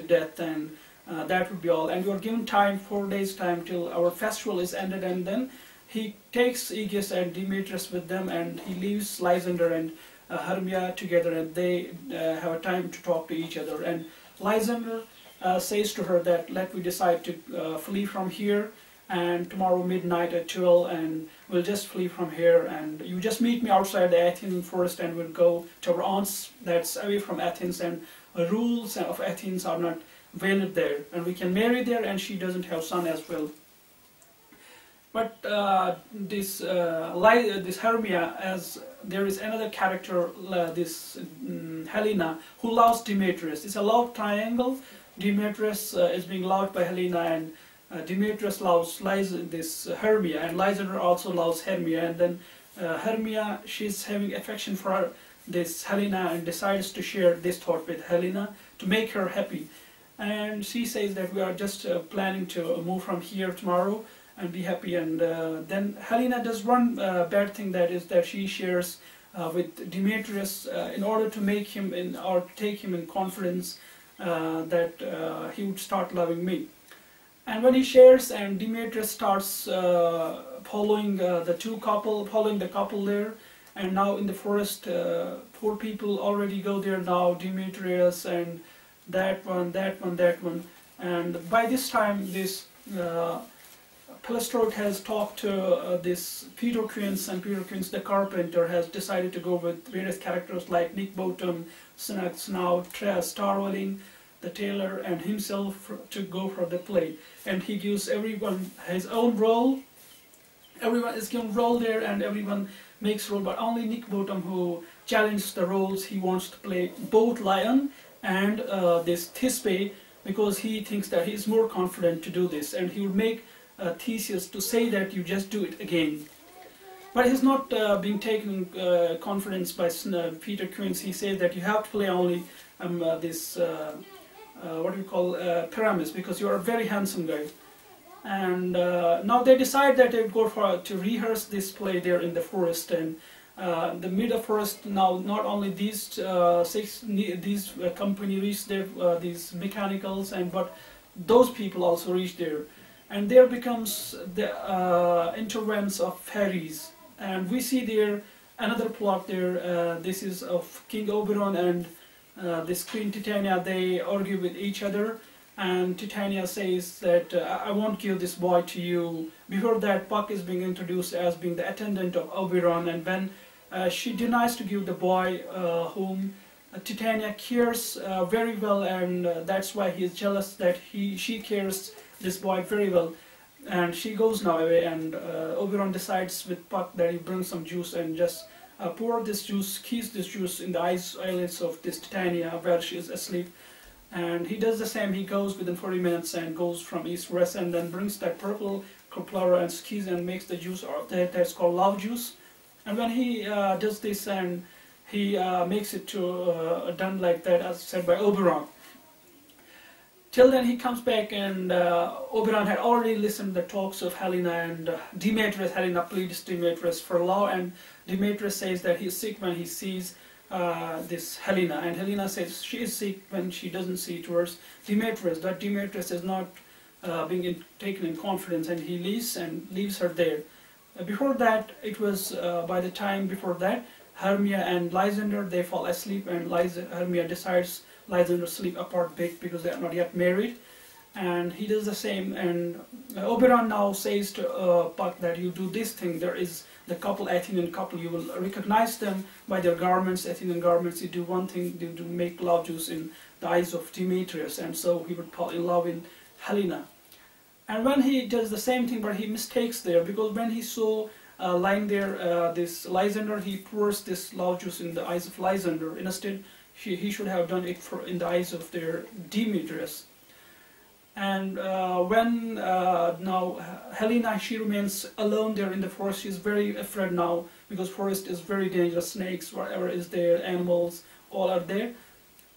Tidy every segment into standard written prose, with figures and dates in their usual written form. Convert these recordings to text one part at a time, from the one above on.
death, and that would be all. And you are given time, 4 days time, till our festival is ended, and then he takes Aegeus and Demetrius with them, and he leaves Lysander and Hermia together, and they have a time to talk to each other. And Lysander says to her that let me decide to flee from here, and tomorrow midnight at 12, and we'll just flee from here, and you just meet me outside the Athenian forest, and we'll go to our aunt's that's away from Athens, and rules of Athens are not valid there, and we can marry there, and she doesn't have son as well. But this Hermia, as there is another character, this Helena, who loves Demetrius. It's a love triangle. Demetrius is being loved by Helena, and Demetrius loves this Hermia, and Lysander also loves Hermia. And then Hermia, she's having affection for this Helena, and decides to share this thought with Helena to make her happy. And she says that we are just planning to move from here tomorrow and be happy. And then Helena does one bad thing, that is that she shares with Demetrius in order to make him or take him in confidence that he would start loving me. And when he shares, and Demetrius starts following the couple there, and now in the forest, 4 people already go there now, Demetrius and that one, and by this time this Pelistrote has talked to this Peter Quince, and Peter Quince the carpenter has decided to go with various characters like Nick Bottom, Snout, Starveling, the tailor, and himself to go for the play. And he gives everyone his own role. Everyone is given role there, and everyone makes role, but only Nick Bottom, who challenges the roles, he wants to play both lion and this Thisbe, because he thinks that he is more confident to do this, and he would make Theseus to say that you just do it again. But he's not being taken confidence by Peter Quince. He says that you have to play only this what do we call Pyramus, because you are a very handsome guy. And now they decide that they would go to rehearse this play there in the forest, and the mid of forest. Now not only these company reach there, these mechanicals, but those people also reach there, and there becomes the intervents of fairies, and we see there another plot there. This is of King Oberon and this Queen Titania. They argue with each other, and Titania says that I won't give this boy to you. Before that, Puck is being introduced as being the attendant of Oberon, and when she denies to give the boy whom Titania cares very well, and that's why he is jealous that she cares this boy very well, and she goes now away, and Oberon decides with Puck that he brings some juice and just pour this juice, keys this juice in the eyelids of this Titania where she is asleep. And he does the same. He goes within 40 minutes and goes from east to west, and then brings that purple flower and skis and makes the juice that's called love juice. And when he does this, and he makes it to done like that, as said by Oberon. Till then he comes back, and Oberon had already listened to the talks of Helena and Demetrius. Helena pleads Demetrius for love, and Demetrius says that he is sick when he sees this Helena, and Helena says she is sick when she doesn't see towards Demetrius, that Demetrius is not being taken in confidence, and he leaves her there. Before that, it was by the time before that, Hermia and Lysander, they fall asleep, and Hermia decides Lysander sleep apart big because they are not yet married, and he does the same. And Oberon now says to Puck that you do this thing. There is the couple, Athenian couple, you will recognize them by their garments, Athenian garments. You do one thing, you do make love juice in the eyes of Demetrius, and so he would fall in love in Helena. And when he does the same thing, but he mistakes there, because when he saw lying there this Lysander, he pours this love juice in the eyes of Lysander. Instead, he should have done it in the eyes of their Demetrius. And when now Helena, she remains alone there in the forest. She's very afraid now, because forest is very dangerous. Snakes, whatever is there, animals, all are there.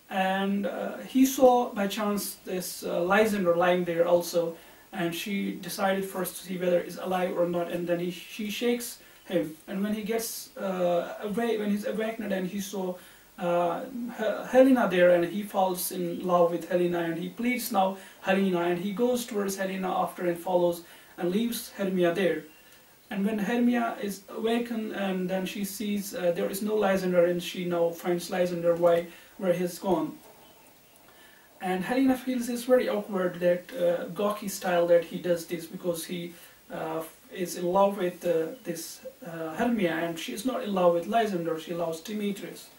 And he saw by chance this Lysander lying there also, and she decided first to see whether he's alive or not. And then she shakes him, and when he gets away, when he's awakened and he saw Helena there, and he falls in love with Helena, and he pleads now Helena, and he goes towards Helena after and follows and leaves Hermia there. And when Hermia is awakened, and then she sees there is no Lysander, and she now finds Lysander where he's gone. And Helena feels it's very awkward that gawky style that he does this, because he is in love with this Hermia, and she is not in love with Lysander, she loves Demetrius.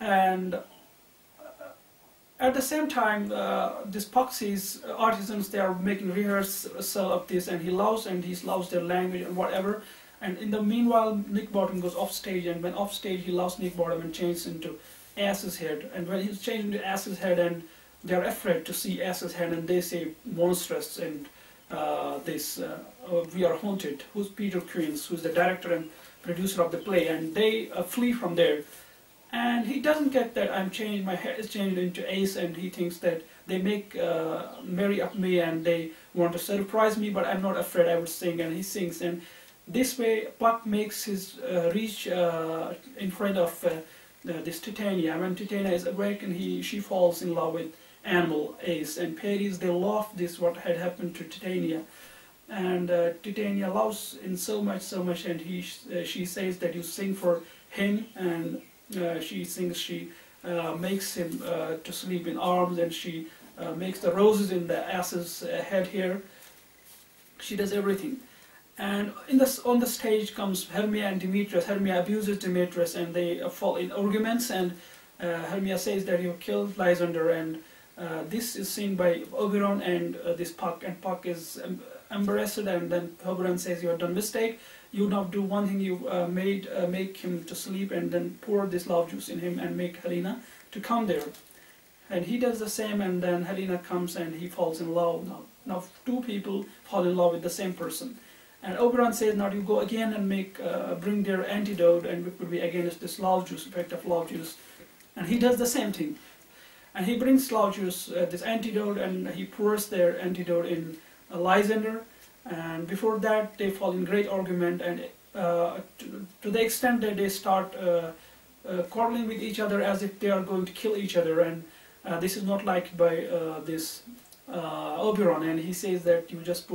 And at the same time, this Puck's artisans, they are making rehearsal of this, and he loves their language and whatever. And in the meanwhile, Nick Bottom goes off stage, and when off stage, he loves Nick Bottom and changes into Ass's head. And when he's changed into Ass's head, and they are afraid to see Ass's head, and they say monstrous, and we are haunted. Who's Peter Queens, who's the director and producer of the play, and they flee from there. And he doesn't get that my head is changed into Ace, and he thinks that they make merry of me and they want to surprise me, but I'm not afraid, I would sing, and he sings. And this way, Puck makes his reach in front of this Titania. When Titania is awake, and she falls in love with Animal, Ace, and Paris, they love this, what had happened to Titania. And Titania loves him so much, and she says that you sing for him, and she makes him to sleep in arms, and she makes the roses in the Ass's head here. She does everything. And on the stage comes Hermia and Demetrius. Hermia abuses Demetrius, and they fall in arguments, and Hermia says that you killed Lysander, and this is seen by Oberon and this Puck, and Puck is embarrassed, and then Oberon says you have done mistake. You now do one thing, you make him to sleep, and then pour this love juice in him and make Helena to come there. And he does the same, and then Helena comes and he falls in love. Now two people fall in love with the same person. And Oberon says, now you go again and bring their antidote, and it would be against this love juice, effect of love juice. And he does the same thing. And he brings love juice, this antidote, and he pours their antidote in Lysander. And before that, they fall in great argument, and to the extent that they start quarreling with each other as if they are going to kill each other. And this is not liked by this Oberon, and he says that you just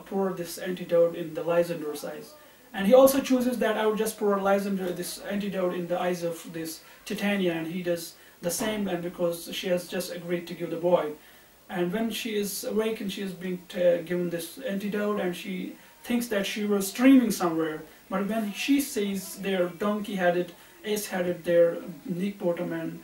pour this antidote in the Lysander's eyes. And he also chooses that I would just pour Lysander this antidote in the eyes of this Titania, and he does the same, and because she has just agreed to give the boy. And when she is awake, and she is being given this antidote, and she thinks that she was dreaming somewhere, but when she sees their donkey-headed, ace-headed, their Nick Bottom, and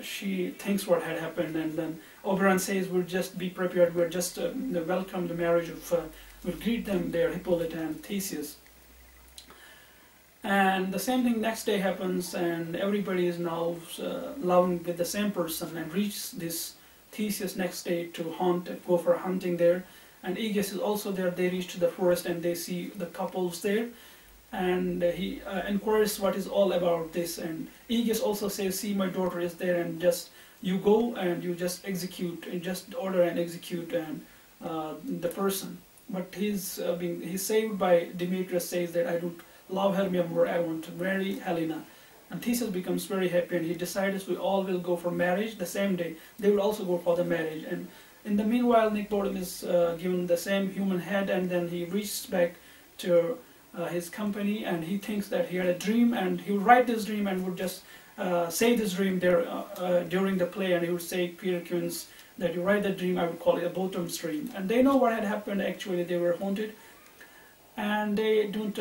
she thinks what had happened, and then Oberon says, we'll just be prepared, we'll just welcome the marriage of, we'll greet them there, Hippolyta and Theseus. And the same thing next day happens, and everybody is now loving with the same person, and reaches this Theseus next day to hunt and go for hunting there. And Aegeus is also there. They reach to the forest, and they see the couples there, and he inquires what is all about this. And Aegeus also says, see, my daughter is there, and just you go and you just execute, and just order and execute and the person. But he's saved by Demetrius, says that I don't love Hermia more, I want to marry Helena. And Theseus becomes very happy, and he decides we all will go for marriage the same day. They will also go for the marriage. And in the meanwhile, Nick Bottom is given the same human head, and then he reaches back to his company, and he thinks that he had a dream, and he would write this dream and would just say this dream there during the play, and he would say, Peter Queens, that you write the dream, I would call it a Bottom's dream. And they know what had happened. Actually, they were haunted. And they don't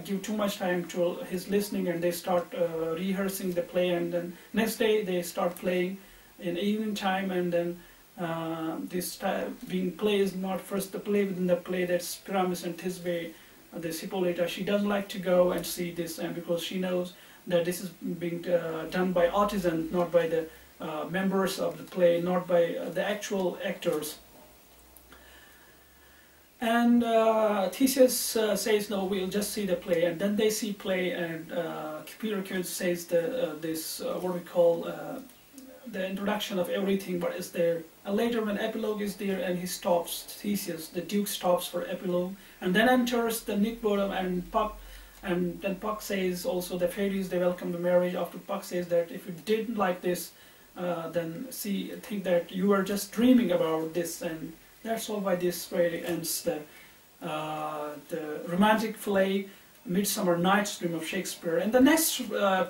give too much time to his listening, and they start rehearsing the play, and then next day they start playing in evening time, and then this being play is not first the play within the play, that's Pyramus and Thisbe, this Hippolyta. She doesn't like to go and see this, and because she knows that this is being done by artisans, not by the members of the play, not by the actual actors. And Theseus says, no, we'll just see the play, and then they see play, and Peter Queens says this, what we call the introduction of everything, but is there. And later when epilogue is there, and he stops, Theseus, the Duke stops for epilogue, and then enters the Nick Bottom and Puck And then Puck says also the fairies, they welcome the marriage. After Puck says that if you didn't like this, then think that you were just dreaming about this, and that's all why this really ends the romantic play Midsummer Night's Dream of Shakespeare. And the next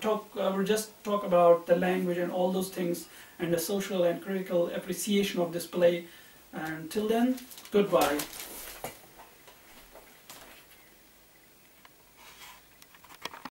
talk, we'll just talk about the language and all those things and the social and critical appreciation of this play. And till then, goodbye.